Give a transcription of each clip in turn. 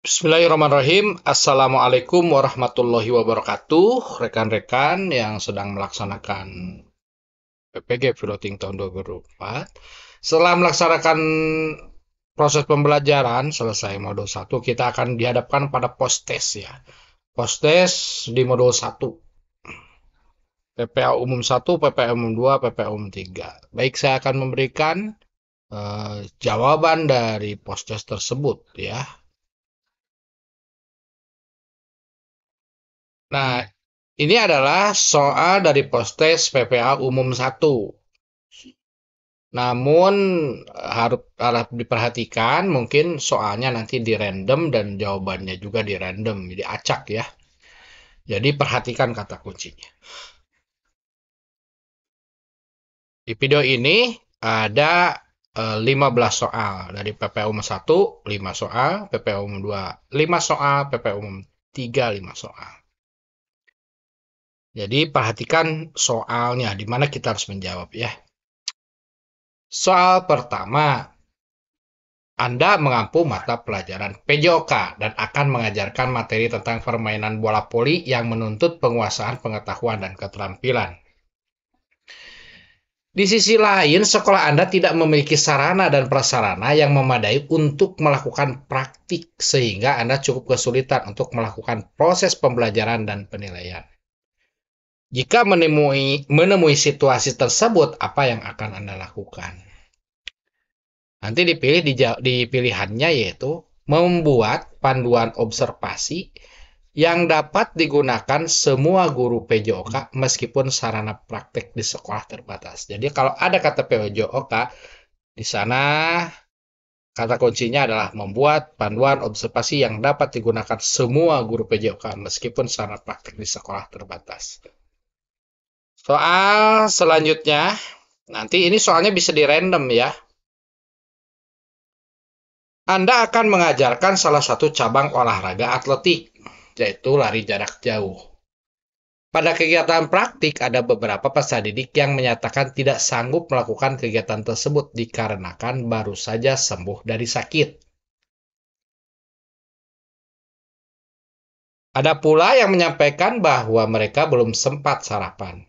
Bismillahirrahmanirrahim. Assalamualaikum warahmatullahi wabarakatuh. Rekan-rekan yang sedang melaksanakan PPG Piloting tahun 2024. Setelah melaksanakan proses pembelajaran selesai modul 1, kita akan dihadapkan pada post test ya. Post test di modul 1. PPA umum 1, PPA umum 2, PPA umum 3. Baik, saya akan memberikan jawaban dari post test tersebut ya. Nah, ini adalah soal dari postes PPA umum 1. Namun harus diperhatikan mungkin soalnya nanti di random dan jawabannya juga di random, jadi acak ya. Jadi perhatikan kata kuncinya. Di video ini ada 15 soal dari PPA umum 1, 5 soal, PPA umum 2, 5 soal, PPA umum 3, 5 soal. Jadi perhatikan soalnya, di mana kita harus menjawab ya. Soal pertama, Anda mengampu mata pelajaran PJOK dan akan mengajarkan materi tentang permainan bola voli yang menuntut penguasaan pengetahuan dan keterampilan. Di sisi lain, sekolah Anda tidak memiliki sarana dan prasarana yang memadai untuk melakukan praktik, sehingga Anda cukup kesulitan untuk melakukan proses pembelajaran dan penilaian. Jika menemui situasi tersebut, apa yang akan Anda lakukan? Nanti dipilih di pilihannya yaitu membuat panduan observasi yang dapat digunakan semua guru PJOK meskipun sarana praktek di sekolah terbatas. Jadi kalau ada kata PJOK, di sana kata kuncinya adalah membuat panduan observasi yang dapat digunakan semua guru PJOK meskipun sarana praktek di sekolah terbatas. Soal selanjutnya, nanti ini soalnya bisa di random ya. Anda akan mengajarkan salah satu cabang olahraga atletik, yaitu lari jarak jauh. Pada kegiatan praktik, ada beberapa peserta didik yang menyatakan tidak sanggup melakukan kegiatan tersebut dikarenakan baru saja sembuh dari sakit. Ada pula yang menyampaikan bahwa mereka belum sempat sarapan.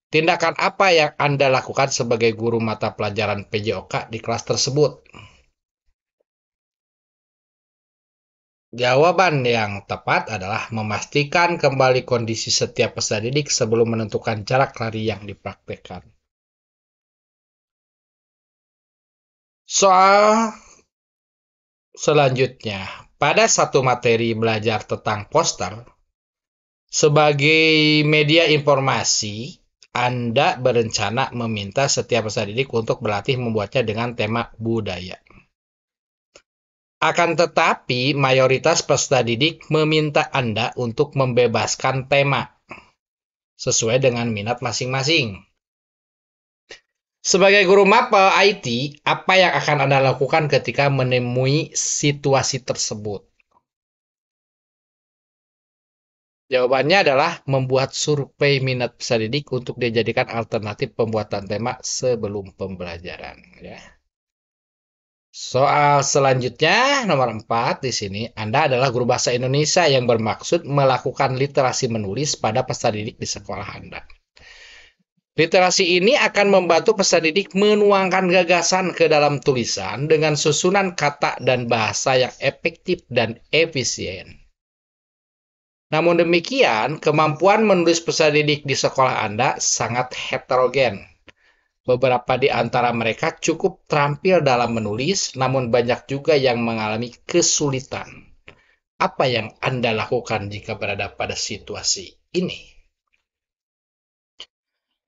Tindakan apa yang Anda lakukan sebagai guru mata pelajaran PJOK di kelas tersebut? Jawaban yang tepat adalah memastikan kembali kondisi setiap peserta didik sebelum menentukan jarak lari yang dipraktekkan. Soal selanjutnya, pada satu materi belajar tentang poster, sebagai media informasi, Anda berencana meminta setiap peserta didik untuk berlatih membuatnya dengan tema budaya. Akan tetapi, mayoritas peserta didik meminta Anda untuk membebaskan tema sesuai dengan minat masing-masing. Sebagai guru mapel IT, apa yang akan Anda lakukan ketika menemui situasi tersebut? Jawabannya adalah membuat survei minat peserta didik untuk dijadikan alternatif pembuatan tema sebelum pembelajaran. Ya. Soal selanjutnya, nomor 4 di sini, Anda adalah guru bahasa Indonesia yang bermaksud melakukan literasi menulis pada peserta didik di sekolah Anda. Literasi ini akan membantu peserta didik menuangkan gagasan ke dalam tulisan dengan susunan kata dan bahasa yang efektif dan efisien. Namun demikian, kemampuan menulis peserta didik di sekolah Anda sangat heterogen. Beberapa di antara mereka cukup terampil dalam menulis, namun banyak juga yang mengalami kesulitan. Apa yang Anda lakukan jika berada pada situasi ini?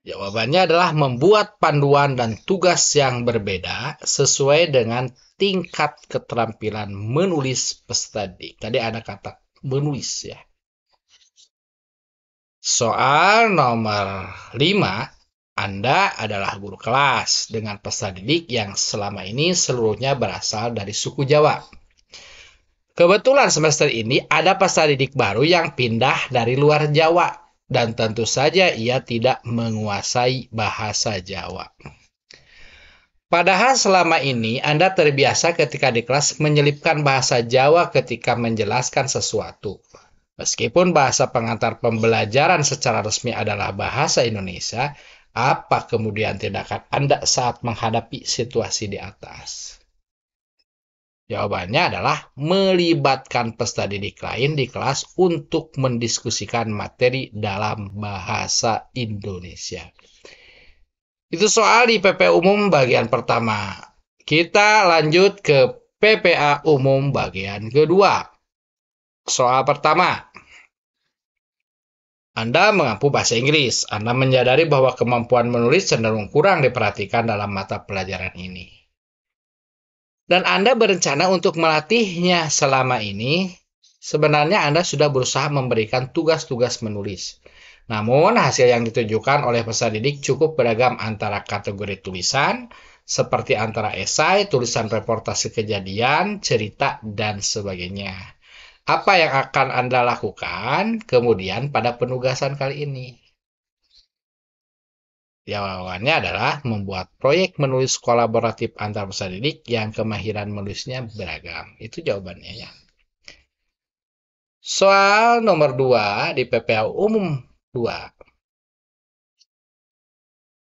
Jawabannya adalah membuat panduan dan tugas yang berbeda sesuai dengan tingkat keterampilan menulis peserta didik. Tadi ada kata menulis ya. Soal nomor 5, Anda adalah guru kelas dengan peserta didik yang selama ini seluruhnya berasal dari suku Jawa. Kebetulan semester ini ada peserta didik baru yang pindah dari luar Jawa dan tentu saja ia tidak menguasai bahasa Jawa. Padahal selama ini Anda terbiasa ketika di kelas menyelipkan bahasa Jawa ketika menjelaskan sesuatu. Meskipun bahasa pengantar pembelajaran secara resmi adalah bahasa Indonesia, apa kemudian tindakan Anda saat menghadapi situasi di atas? Jawabannya adalah melibatkan peserta didik lain di kelas untuk mendiskusikan materi dalam bahasa Indonesia. Itu soal di PPA umum bagian pertama. Kita lanjut ke PPA umum bagian kedua. Soal pertama. Anda mengampu bahasa Inggris. Anda menyadari bahwa kemampuan menulis cenderung kurang diperhatikan dalam mata pelajaran ini. Dan Anda berencana untuk melatihnya selama ini. Sebenarnya Anda sudah berusaha memberikan tugas-tugas menulis. Namun, hasil yang ditunjukkan oleh peserta didik cukup beragam antara kategori tulisan, seperti antara esai, tulisan reportase kejadian, cerita, dan sebagainya. Apa yang akan Anda lakukan kemudian pada penugasan kali ini? Jawabannya adalah membuat proyek menulis kolaboratif antar peserta didik yang kemahiran menulisnya beragam. Itu jawabannya ya. Soal nomor 2 di PPA umum 2.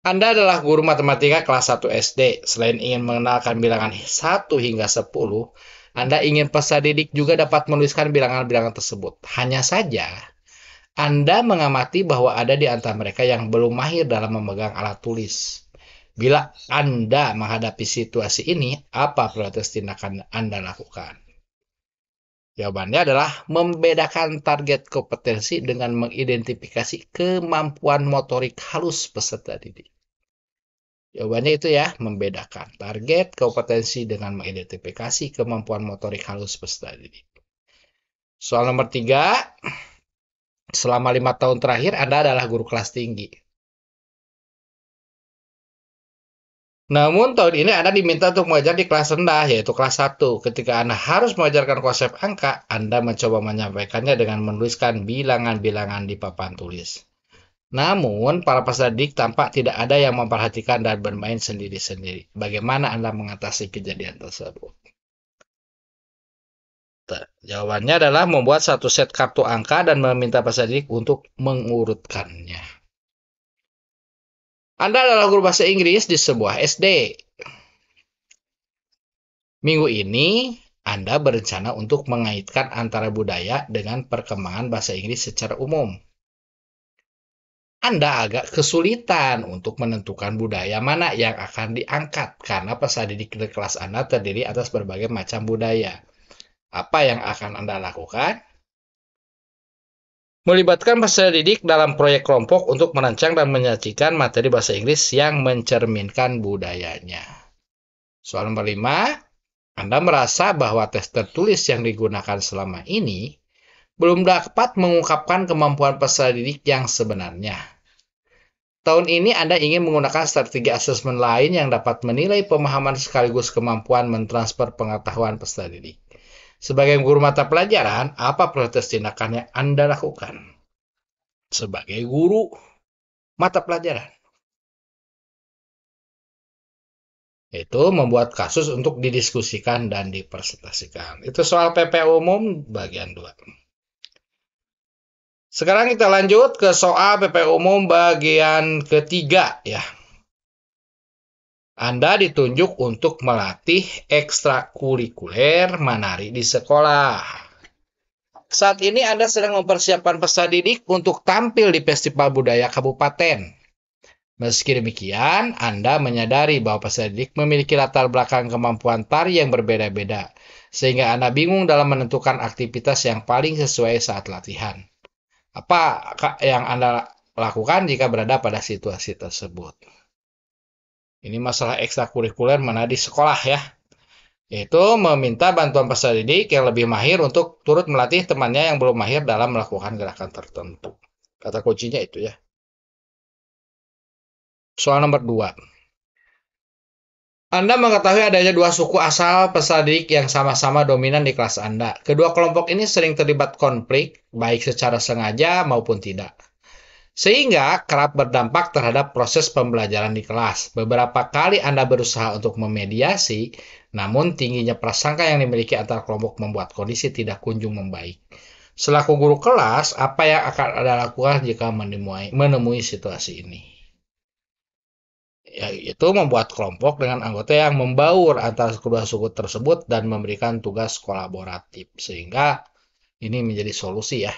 Anda adalah guru matematika kelas 1 SD. Selain ingin mengenalkan bilangan 1 hingga 10, Anda ingin peserta didik juga dapat menuliskan bilangan-bilangan tersebut. Hanya saja, Anda mengamati bahwa ada di antara mereka yang belum mahir dalam memegang alat tulis. Bila Anda menghadapi situasi ini, apa prioritas tindakan Anda lakukan? Jawabannya adalah membedakan target kompetensi dengan mengidentifikasi kemampuan motorik halus peserta didik. Jawabannya itu ya, membedakan target kompetensi dengan mengidentifikasi kemampuan motorik halus peserta didik. Soal nomor 3, selama 5 tahun terakhir Anda adalah guru kelas tinggi. Namun tahun ini Anda diminta untuk mengajar di kelas rendah, yaitu kelas 1. Ketika Anda harus mengajarkan konsep angka, Anda mencoba menyampaikannya dengan menuliskan bilangan-bilangan di papan tulis. Namun, para peserta didik tampak tidak ada yang memperhatikan dan bermain sendiri-sendiri. Bagaimana Anda mengatasi kejadian tersebut? Jawabannya adalah membuat satu set kartu angka dan meminta peserta didik untuk mengurutkannya. Anda adalah guru bahasa Inggris di sebuah SD. Minggu ini, Anda berencana untuk mengaitkan antara budaya dengan perkembangan bahasa Inggris secara umum. Anda agak kesulitan untuk menentukan budaya mana yang akan diangkat karena peserta didik di kelas Anda terdiri atas berbagai macam budaya. Apa yang akan Anda lakukan? Melibatkan peserta didik dalam proyek kelompok untuk merancang dan menyajikan materi bahasa Inggris yang mencerminkan budayanya. Soal nomor 5, Anda merasa bahwa tes tertulis yang digunakan selama ini belum dapat mengungkapkan kemampuan peserta didik yang sebenarnya. Tahun ini Anda ingin menggunakan strategi asesmen lain yang dapat menilai pemahaman sekaligus kemampuan mentransfer pengetahuan peserta didik. Sebagai guru mata pelajaran, apa prioritas tindakan yang Anda lakukan? Sebagai guru mata pelajaran, yaitu membuat kasus untuk didiskusikan dan dipresentasikan. Itu soal PPA umum bagian 2. Sekarang kita lanjut ke soal PPA umum bagian ketiga ya. Anda ditunjuk untuk melatih ekstrakurikuler menari di sekolah. Saat ini Anda sedang mempersiapkan peserta didik untuk tampil di Festival Budaya Kabupaten. Meski demikian, Anda menyadari bahwa peserta didik memiliki latar belakang kemampuan tari yang berbeda-beda, sehingga Anda bingung dalam menentukan aktivitas yang paling sesuai saat latihan. Apa yang Anda lakukan jika berada pada situasi tersebut? Ini masalah ekstrakurikuler menari di sekolah ya. Yaitu meminta bantuan peserta didik yang lebih mahir untuk turut melatih temannya yang belum mahir dalam melakukan gerakan tertentu. Kata kuncinya itu ya. Soal nomor 2. Anda mengetahui adanya 2 suku asal peserta didik yang sama-sama dominan di kelas Anda. Kedua kelompok ini sering terlibat konflik, baik secara sengaja maupun tidak. sehingga kerap berdampak terhadap proses pembelajaran di kelas. Beberapa kali Anda berusaha untuk memediasi, namun tingginya prasangka yang dimiliki antar kelompok membuat kondisi tidak kunjung membaik. Selaku guru kelas, apa yang akan Anda lakukan jika menemui situasi ini? Yaitu membuat kelompok dengan anggota yang membaur antara kedua suku tersebut dan memberikan tugas kolaboratif, sehingga ini menjadi solusi ya.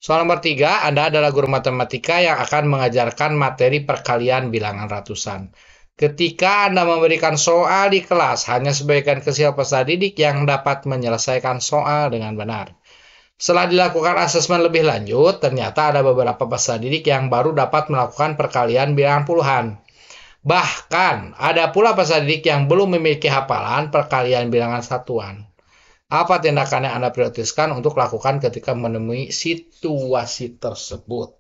Soal nomor 3, Anda adalah guru matematika yang akan mengajarkan materi perkalian bilangan ratusan. Ketika Anda memberikan soal di kelas, hanya sebagian kecil peserta didik yang dapat menyelesaikan soal dengan benar. Setelah dilakukan asesmen lebih lanjut, ternyata ada beberapa peserta didik yang baru dapat melakukan perkalian bilangan puluhan. Bahkan, ada pula peserta didik yang belum memiliki hafalan perkalian bilangan satuan. Apa tindakan yang Anda prioritaskan untuk lakukan ketika menemui situasi tersebut?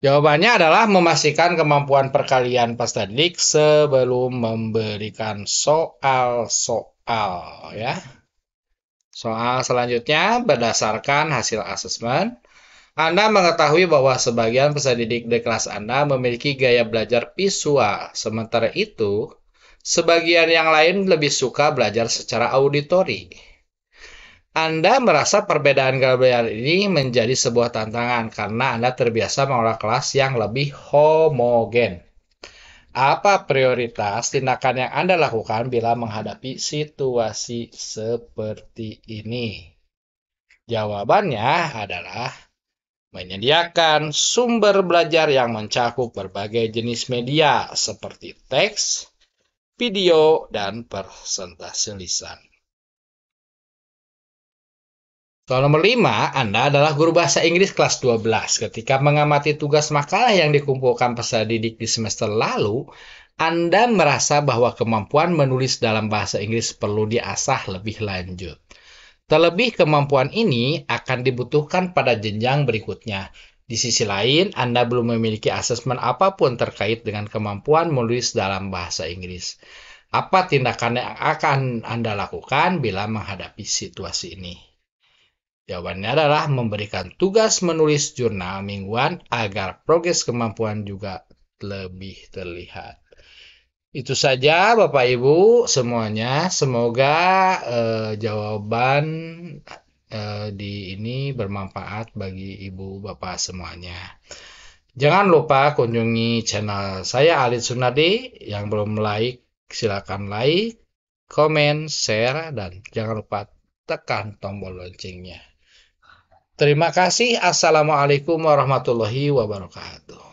Jawabannya adalah memastikan kemampuan perkalian peserta didik sebelum memberikan soal-soal ya. Soal selanjutnya, berdasarkan hasil asesmen, Anda mengetahui bahwa sebagian peserta didik di kelas Anda memiliki gaya belajar visual, sementara itu, sebagian yang lain lebih suka belajar secara auditori. Anda merasa perbedaan gaya belajar ini menjadi sebuah tantangan karena Anda terbiasa mengelola kelas yang lebih homogen. Apa prioritas tindakan yang Anda lakukan bila menghadapi situasi seperti ini? Jawabannya adalah menyediakan sumber belajar yang mencakup berbagai jenis media seperti teks, video, dan presentasi lisan. Soal nomor 5, Anda adalah guru bahasa Inggris kelas 12. Ketika mengamati tugas makalah yang dikumpulkan peserta didik di semester lalu, Anda merasa bahwa kemampuan menulis dalam bahasa Inggris perlu diasah lebih lanjut. Terlebih, kemampuan ini akan dibutuhkan pada jenjang berikutnya. Di sisi lain, Anda belum memiliki asesmen apapun terkait dengan kemampuan menulis dalam bahasa Inggris. Apa tindakan yang akan Anda lakukan bila menghadapi situasi ini? Jawabannya adalah memberikan tugas menulis jurnal mingguan agar progres kemampuan juga lebih terlihat. Itu saja Bapak Ibu semuanya. Semoga jawaban di ini bermanfaat bagi Ibu Bapak semuanya. Jangan lupa kunjungi channel saya Alit Sunardi. Yang belum like, silakan like, komen, share, dan jangan lupa tekan tombol loncengnya. Terima kasih. Assalamualaikum warahmatullahi wabarakatuh.